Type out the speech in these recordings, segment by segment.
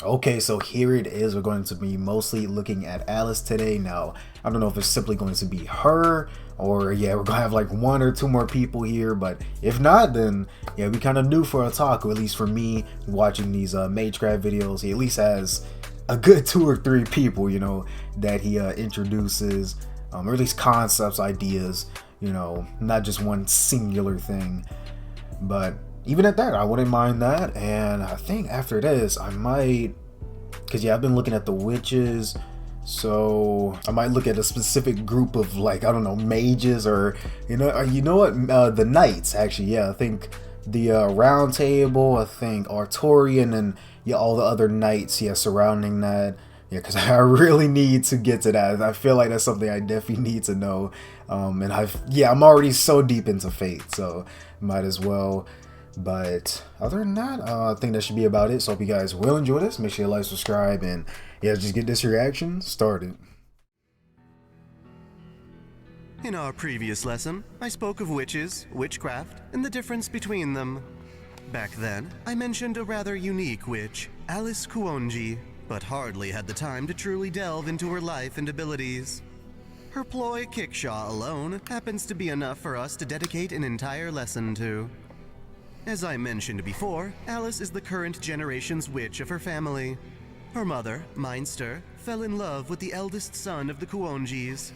Okay, so here it is. We're going to be mostly looking at Alice today. Now, I don't know if it's simply going to be her, or yeah, we're gonna have like one or two more people here. But if not, then yeah, we kind of new for otaku. At least for me, watching these Magecraft videos, he at least has a good two or three people, that he introduces, or at least concepts, ideas. Not just one singular thing. But even at that, I wouldn't mind that. And I think after this, I might, because yeah, I've been looking at the witches, so I might look at a specific group of, like, I don't know, mages, or the knights. Actually, yeah, I think the round table, I think Artorian, and yeah, all the other knights, yeah, surrounding that. Yeah, because I really need to get to that. I feel like that's something I definitely need to know. And I'm already so deep into Fate, so might as well. But other than that, I think that should be about it. So hope you guys will enjoy this. Make sure you like, subscribe, and yeah, just get this reaction started. In our previous lesson, I spoke of witches, witchcraft, and the difference between them. Back then, I mentioned a rather unique witch, Alice Kuonji, but hardly had the time to truly delve into her life and abilities. Her Ploy Kickshaw alone happens to be enough for us to dedicate an entire lesson to. As I mentioned before, Alice is the current generation's witch of her family. Her mother, Meinster, fell in love with the eldest son of the Kuonjis.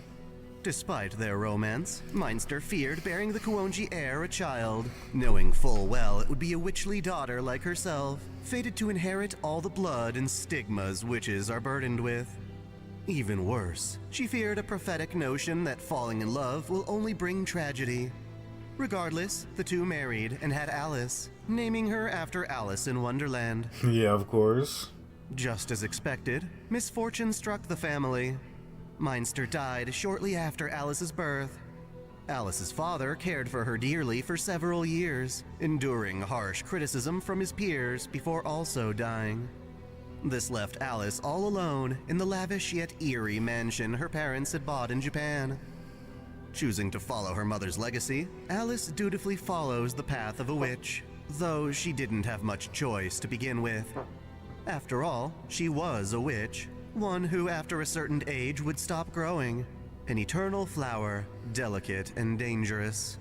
Despite their romance, Meinster feared bearing the Kuonji heir a child, knowing full well it would be a witchly daughter like herself, fated to inherit all the blood and stigmas witches are burdened with. Even worse, she feared a prophetic notion that falling in love will only bring tragedy. Regardless, the two married and had Alice, naming her after Alice in Wonderland. Yeah, of course. Just as expected, misfortune struck the family. Meinster died shortly after Alice's birth. Alice's father cared for her dearly for several years, enduring harsh criticism from his peers before also dying. This left Alice all alone in the lavish yet eerie mansion her parents had bought in Japan. Choosing to follow her mother's legacy, Alice dutifully follows the path of a witch, though she didn't have much choice to begin with. After all, she was a witch, one who after a certain age would stop growing, an eternal flower, delicate and dangerous.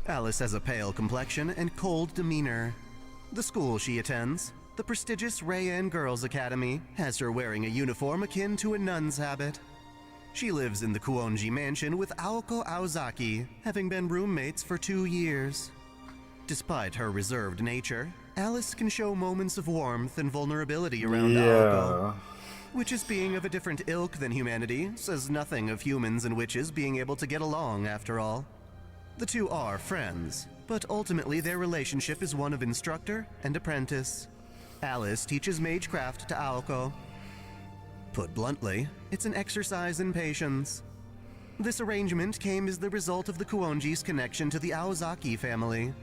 Alice has a pale complexion and cold demeanor. The school she attends, the prestigious Rayan Girls Academy, has her wearing a uniform akin to a nun's habit. She lives in the Kuonji mansion with Aoko Aozaki, having been roommates for 2 years. Despite her reserved nature, Alice can show moments of warmth and vulnerability around Aoko. Witches being of a different ilk than humanity says nothing of humans and witches being able to get along after all. The two are friends, but ultimately their relationship is one of instructor and apprentice. Alice teaches Magecraft to Aoko. Put bluntly, it's an exercise in patience. This arrangement came as the result of the Kuonji's connection to the Aozaki family.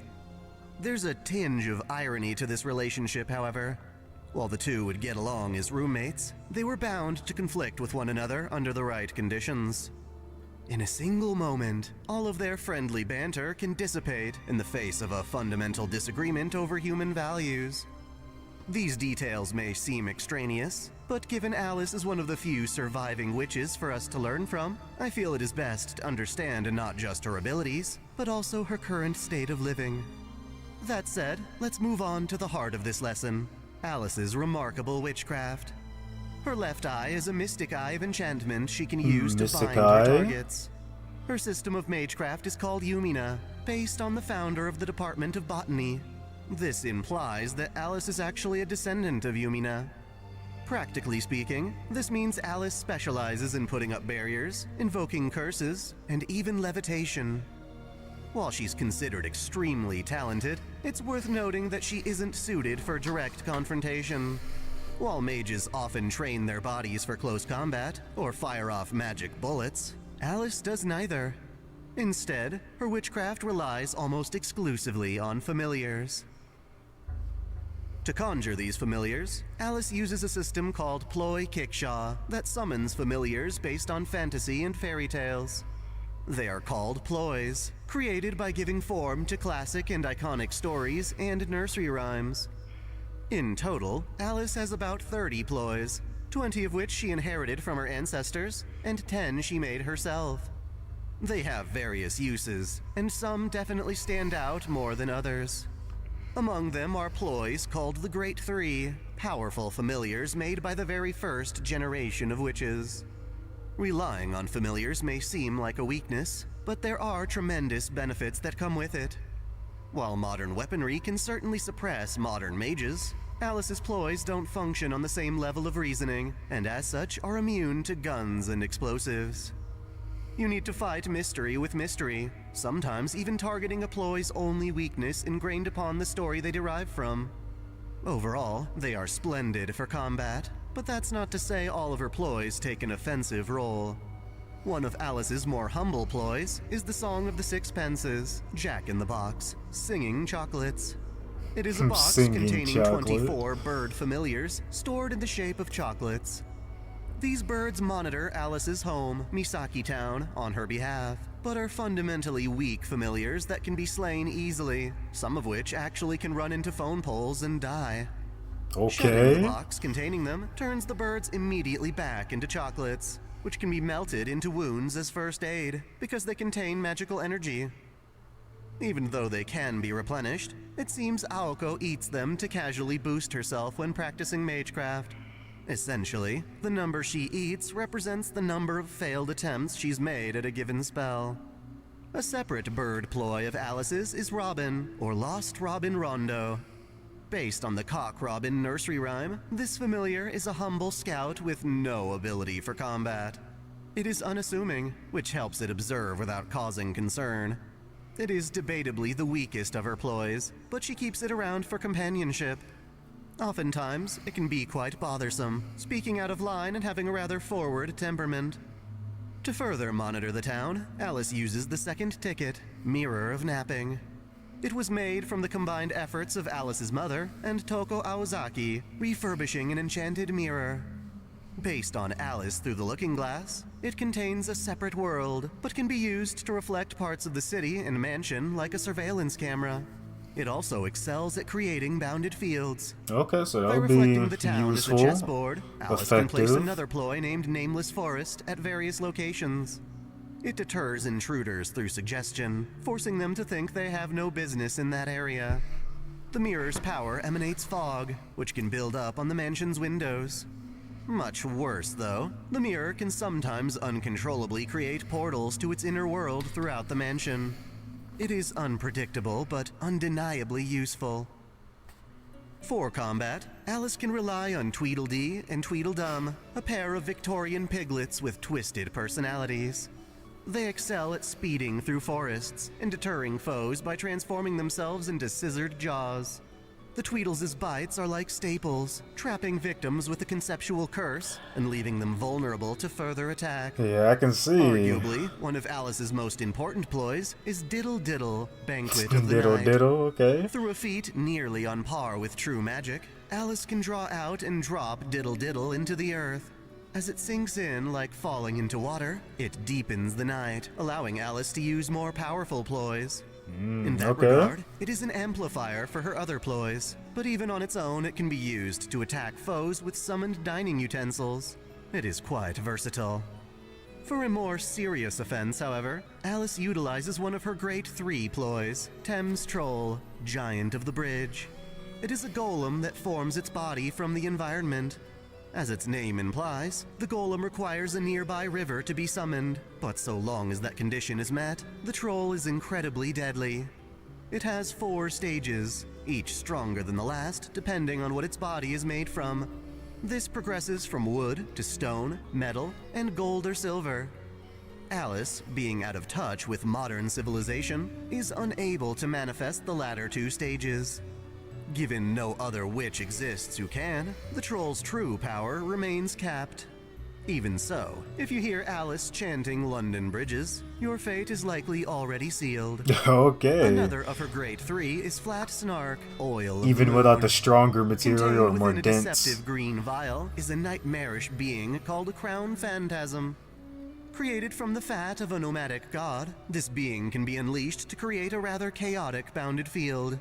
There's a tinge of irony to this relationship, however. While the two would get along as roommates, they were bound to conflict with one another under the right conditions. In a single moment, all of their friendly banter can dissipate in the face of a fundamental disagreement over human values. These details may seem extraneous, but given Alice is one of the few surviving witches for us to learn from, I feel it is best to understand not just her abilities, but also her current state of living. That said, let's move on to the heart of this lesson, Alice's remarkable witchcraft. Her left eye is a mystic eye of enchantment she can use to bind her targets. Her system of magecraft is called Yumina, based on the founder of the Department of Botany. This implies that Alice is actually a descendant of Yumina. Practically speaking, this means Alice specializes in putting up barriers, invoking curses, and even levitation. While she's considered extremely talented, it's worth noting that she isn't suited for direct confrontation. While mages often train their bodies for close combat, or fire off magic bullets, Alice does neither. Instead, her witchcraft relies almost exclusively on familiars. To conjure these familiars, Alice uses a system called Ploy Kickshaw that summons familiars based on fantasy and fairy tales. They are called ploys, created by giving form to classic and iconic stories and nursery rhymes. In total, Alice has about 30 ploys, 20 of which she inherited from her ancestors, and 10 she made herself. They have various uses, and some definitely stand out more than others. Among them are ploys called the Great Three, powerful familiars made by the very first generation of witches. Relying on familiars may seem like a weakness, but there are tremendous benefits that come with it. While modern weaponry can certainly suppress modern mages, Alice's ploys don't function on the same level of reasoning, and as such are immune to guns and explosives. You need to fight mystery with mystery, sometimes even targeting a ploy's only weakness ingrained upon the story they derive from. Overall, they are splendid for combat, but that's not to say all of her ploys take an offensive role. One of Alice's more humble ploys is the Song of the Sixpences, Jack in the Box, Singing Chocolates. It is a box containing 24 bird familiars stored in the shape of chocolates. These birds monitor Alice's home, Misaki Town, on her behalf, but are fundamentally weak familiars that can be slain easily, some of which actually can run into phone poles and die. Shutting the box containing them turns the birds immediately back into chocolates, which can be melted into wounds as first aid, because they contain magical energy. Even though they can be replenished, it seems Aoko eats them to casually boost herself when practicing Magecraft. Essentially, the number she eats represents the number of failed attempts she's made at a given spell. A separate bird ploy of Alice's is Robin, or Lost Robin Rondo. Based on the Cock Robin nursery rhyme, this familiar is a humble scout with no ability for combat. It is unassuming, which helps it observe without causing concern. It is debatably the weakest of her ploys, but she keeps it around for companionship. Oftentimes, it can be quite bothersome, speaking out of line and having a rather forward temperament. To further monitor the town, Alice uses the second ticket, Mirror of Napping. It was made from the combined efforts of Alice's mother and Toko Aozaki, refurbishing an enchanted mirror. Based on Alice Through the Looking Glass, it contains a separate world, but can be used to reflect parts of the city and mansion like a surveillance camera. It also excels at creating bounded fields. Okay, so that would be be the town useful, as a chessboard, Alice can place effective. another ploy named Nameless Forest at various locations. It deters intruders through suggestion, forcing them to think they have no business in that area. The mirror's power emanates fog, which can build up on the mansion's windows. Much worse, though, the mirror can sometimes uncontrollably create portals to its inner world throughout the mansion. It is unpredictable, but undeniably useful. For combat, Alice can rely on Tweedledee and Tweedledum, a pair of Victorian piglets with twisted personalities. They excel at speeding through forests and deterring foes by transforming themselves into scissored jaws. The Tweedles' bites are like staples, trapping victims with a conceptual curse and leaving them vulnerable to further attack. Yeah, I can see. Arguably, one of Alice's most important ploys is Diddle Diddle, Banquet of the Diddle Night. diddle, okay. Through a feat nearly on par with true magic, Alice can draw out and drop Diddle Diddle into the earth. As it sinks in like falling into water, it deepens the night, allowing Alice to use more powerful ploys. In that regard, it is an amplifier for her other ploys, but even on its own it can be used to attack foes with summoned dining utensils. It is quite versatile. For a more serious offense, however, Alice utilizes one of her Great Three ploys, Thames Troll, Giant of the Bridge. It is a golem that forms its body from the environment. As its name implies, the golem requires a nearby river to be summoned, but so long as that condition is met, the troll is incredibly deadly. It has 4 stages, each stronger than the last depending on what its body is made from. This progresses from wood to stone, metal, and gold or silver. Alice, being out of touch with modern civilization, is unable to manifest the latter 2 stages. Given no other witch exists who can, the troll's true power remains capped. Even so, if you hear Alice chanting London bridges, your fate is likely already sealed. Okay. Another of her Great Three is Flat Snark, Oil of Even the without Moon. the stronger material or Contained more within a dense. deceptive green vial is a nightmarish being called a Crown Phantasm. Created from the fat of a nomadic god, this being can be unleashed to create a rather chaotic bounded field.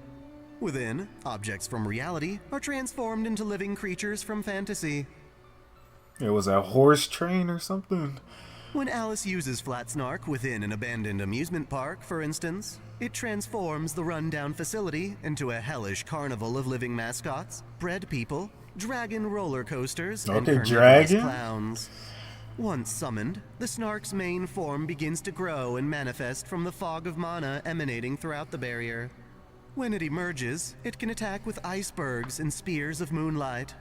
Within, objects from reality are transformed into living creatures from fantasy. It was a horse train or something? When Alice uses Flat Snark within an abandoned amusement park, for instance, it transforms the rundown facility into a hellish carnival of living mascots, bread people, dragon roller coasters, and carnivorous clowns. Once summoned, the Snark's main form begins to grow and manifest from the fog of mana emanating throughout the barrier. When it emerges, it can attack with icebergs and spears of moonlight.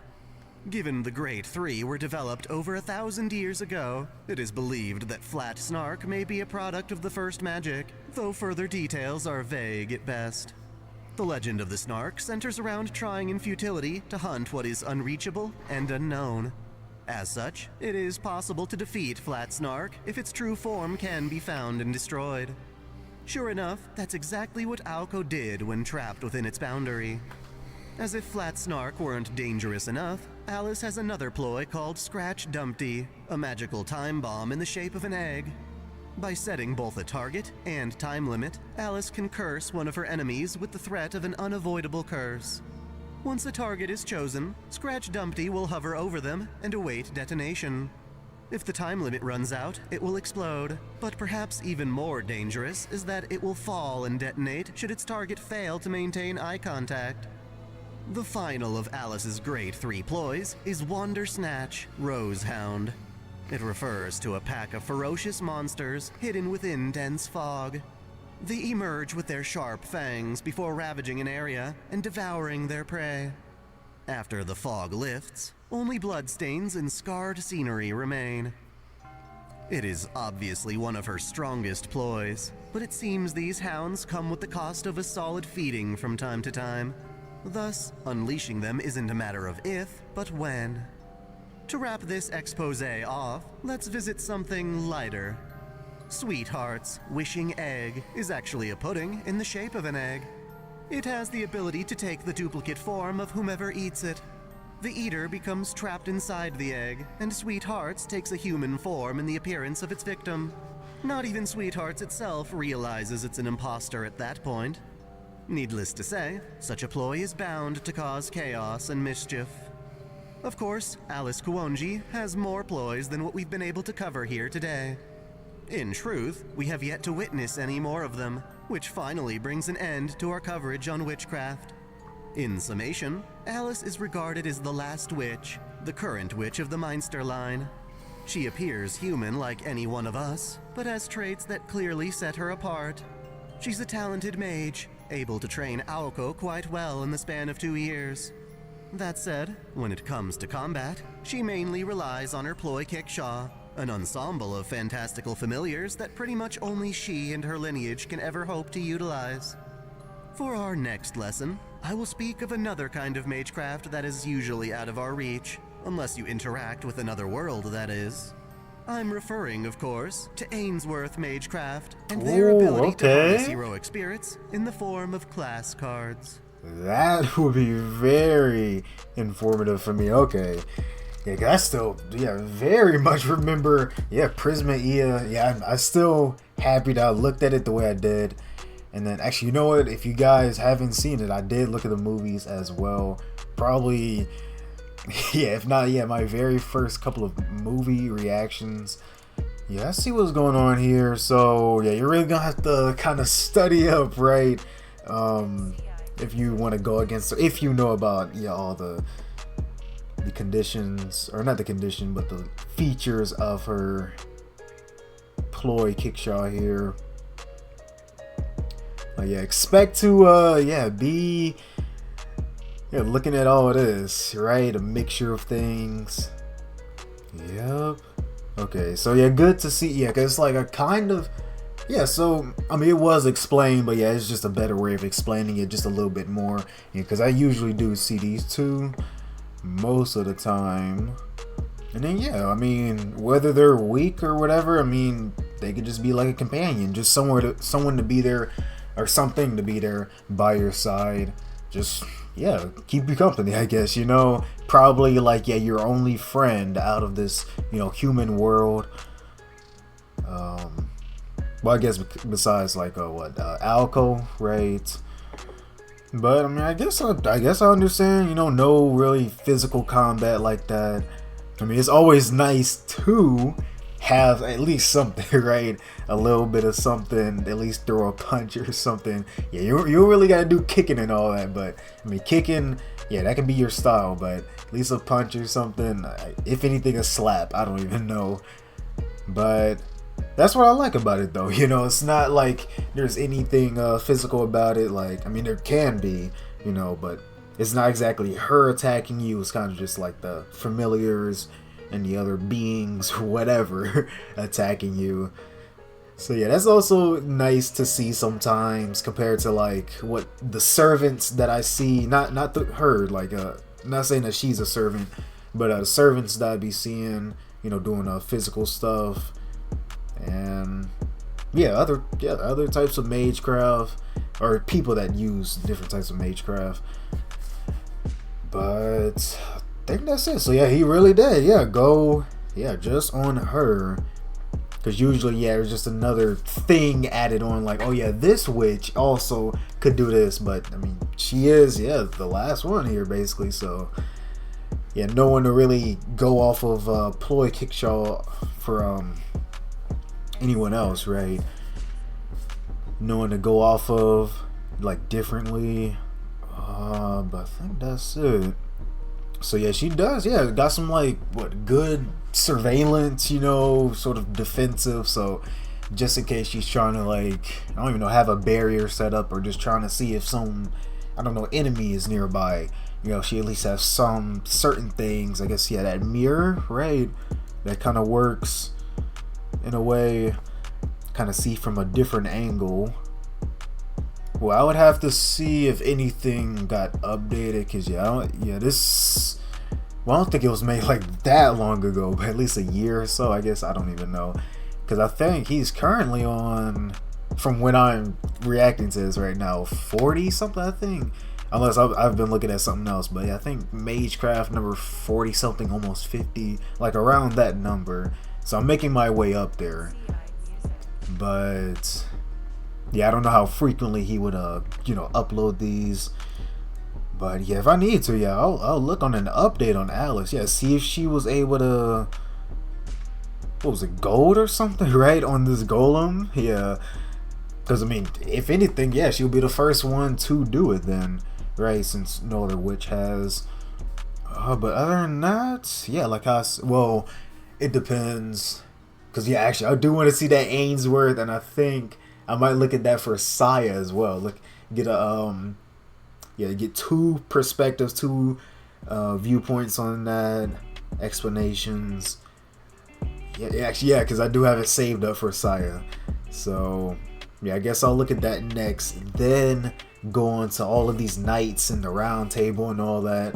Given the Great Three were developed over 1,000 years ago, it is believed that Flat Snark may be a product of the first magic, though further details are vague at best. The legend of the Snark centers around trying in futility to hunt what is unreachable and unknown. As such, it is possible to defeat Flat Snark if its true form can be found and destroyed. Sure enough, that's exactly what Aoko did when trapped within its boundary. As if Flat Snark weren't dangerous enough, Alice has another ploy called Scratch Dumpty, a magical time bomb in the shape of an egg. By setting both a target and time limit, Alice can curse one of her enemies with the threat of an unavoidable curse. Once a target is chosen, Scratch Dumpty will hover over them and await detonation. If the time limit runs out, it will explode, but perhaps even more dangerous is that it will fall and detonate should its target fail to maintain eye contact. The final of Alice's Great Three ploys is Wander Snatch, Rose Hound. It refers to a pack of ferocious monsters hidden within dense fog. They emerge with their sharp fangs before ravaging an area and devouring their prey. After the fog lifts, only bloodstains and scarred scenery remain. It is obviously one of her strongest ploys, but it seems these hounds come with the cost of a solid feeding from time to time. Thus, unleashing them isn't a matter of if, but when. To wrap this exposé off, let's visit something lighter. Sweetheart's Wishing Egg is actually a pudding in the shape of an egg. It has the ability to take the duplicate form of whomever eats it. The eater becomes trapped inside the egg, and Sweethearts takes a human form in the appearance of its victim. Not even Sweethearts itself realizes it's an imposter at that point. Needless to say, such a ploy is bound to cause chaos and mischief. Of course, Alice Kuonji has more ploys than what we've been able to cover here today. In truth, we have yet to witness any more of them, which finally brings an end to our coverage on witchcraft. In summation, Alice is regarded as the last witch, the current witch of the Meinster line. She appears human like any one of us, but has traits that clearly set her apart. She's a talented mage, able to train Aoko quite well in the span of 2 years. That said, when it comes to combat, she mainly relies on her Ploy Kickshaw, an ensemble of fantastical familiars that pretty much only she and her lineage can ever hope to utilize. For our next lesson, I will speak of another kind of magecraft that is usually out of our reach, unless you interact with another world, that is. I'm referring, of course, to Ainsworth Magecraft and their ability to harness heroic spirits in the form of class cards. That would be very informative for me. Okay. Yeah, 'cause I still, very much remember, Prisma Ia. Yeah, I'm still happy that I looked at it the way I did. And then, actually, you know what? If you guys haven't seen it, I did look at the movies as well. Probably, if not, my very first couple of movie reactions. Yeah, I see what's going on here. So, you're really gonna have to kind of study up, right? If you want to go against, if you know about, all the conditions, or not the condition, but the features of her Ploy Kickshaw here. Expect to be looking at all it is, right? A mixture of things. Yep. Okay, so good to see. Cause it's like a kind of so I mean, it was explained, but it's just a better way of explaining it just a little bit more. Because I usually do see these two most of the time, and then I mean, whether they're weak or whatever, I mean, they could just be like a companion, just someone to be there, or something to be there by your side, just keep you company, I guess, probably like your only friend out of this human world. Well, I guess besides like Alco, right? But I mean, I guess I understand. No really physical combat like that. I mean, it's always nice to have at least something, right? A little bit of something, at least throw a punch or something. Yeah, you really gotta do kicking and all that, but I mean, kicking, yeah, that can be your style, but at least a punch or something. If anything, a slap. I don't even know, but that's what I like about it, though. It's not like there's anything physical about it. Like, I mean, there can be, but it's not exactly her attacking you. It's kind of just like the familiars and the other beings or whatever attacking you. So yeah, that's also nice to see sometimes compared to like what the servants that I see. Not her, like not saying that she's a servant, but the servants that I be seeing, doing physical stuff. And other types of magecraft, or people that use different types of magecraft. But I think that's it. So yeah, he really did. Yeah, go. Yeah, just on her. Because usually, there's just another thing added on. Like, oh yeah, this witch also could do this. But I mean, she is the last one here basically. So yeah, no one to really go off of Ploy Kickshaw for anyone else, right? No one to go off of like differently. But I think that's it. So yeah, she does. Yeah, got some like good surveillance, sort of defensive. So just in case she's trying to like, I don't even know, have a barrier set up, or just trying to see if some, I don't know, enemy is nearby. She at least has some certain things. I guess that mirror, right? That kind of works in a way. Kind of see from a different angle. Well, I would have to see if anything got updated, because this, well, I don't think it was made like that long ago, but at least a year or so, I guess. I don't even know, because I think he's currently on, from when I'm reacting to this right now, 40 something, I think, unless I've been looking at something else. But yeah, I think Magecraft number 40 something, almost 50, like around that number. So I'm making my way up there. But yeah, I don't know how frequently he would upload these. But yeah, if I need to, I'll look on an update on Alice. Yeah, see if she was able to, what was it, gold or something, right, on this golem. Yeah, because I mean, if anything, she'll be the first one to do it then, right, since no other witch has. But other than that, like well, it depends. Because actually, I do want to see that Ainsworth, and I think I might look at that for Saya as well. Get two perspectives, two viewpoints on that, explanations. Because I do have it saved up for Saya. So I guess I'll look at that next. Then go on to all of these knights and the round table and all that.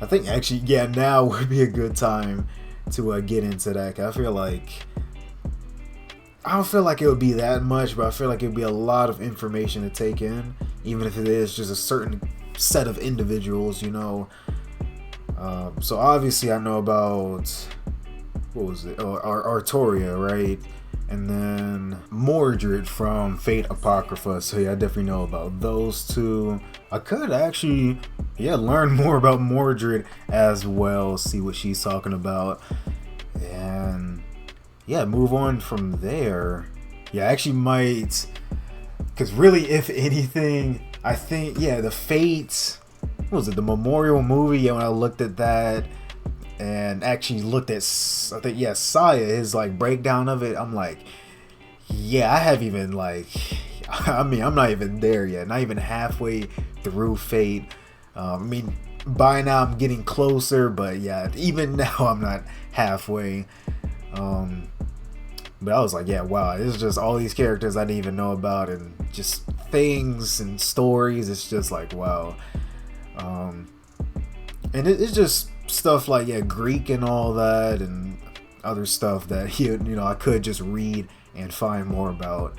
I think actually, now would be a good time to get into that. I feel like, I don't feel like it would be that much, but I feel like it would be a lot of information to take in, even if it is just a certain set of individuals, So obviously I know about, what was it? Artoria, right? And then Mordred from Fate Apocrypha. So I definitely know about those two. I could actually, learn more about Mordred as well, see what she's talking about, and move on from there. I actually might, because really, if anything, I think, the Fate, what was it, the Memorial movie, when I looked at that, and actually looked at, I think, Saya, his, like, breakdown of it, I'm like, I haven't even, like, I mean, I'm not even there yet, not even halfway through Fate. I mean, by now I'm getting closer, but even now I'm not halfway. But I was like, wow, it's just all these characters I didn't even know about, and just things and stories. It's just like, wow. And it's just stuff like, Greek and all that, and other stuff that, I could just read and find more about.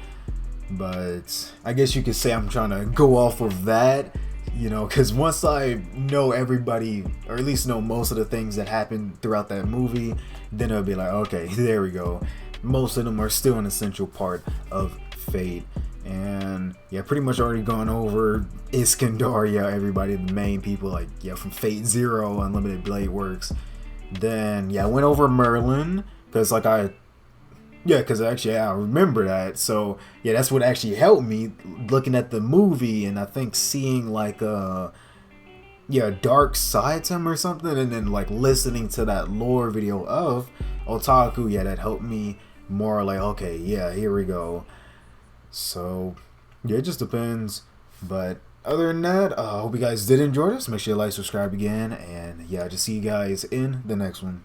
But I guess you could say I'm trying to go off of that, because once I know everybody, or at least know most of the things that happened throughout that movie, then it'll be like, okay, there we go. most of them are still an essential part of Fate. And yeah, pretty much already gone over Iskandar, yeah, everybody, the main people, like, yeah, from Fate Zero, Unlimited Blade Works. Then, yeah, I went over Merlin, because, like, because actually I remember that. So, yeah, that's what actually helped me looking at the movie, and I think seeing, like, yeah, dark side to him or something, and then, like, listening to that lore video of Otaku, yeah, that helped me more, like, okay, yeah, here we go. So, yeah, it just depends. But other than that, I hope you guys did enjoy this. Make sure you like, subscribe again, and yeah, just see you guys in the next one.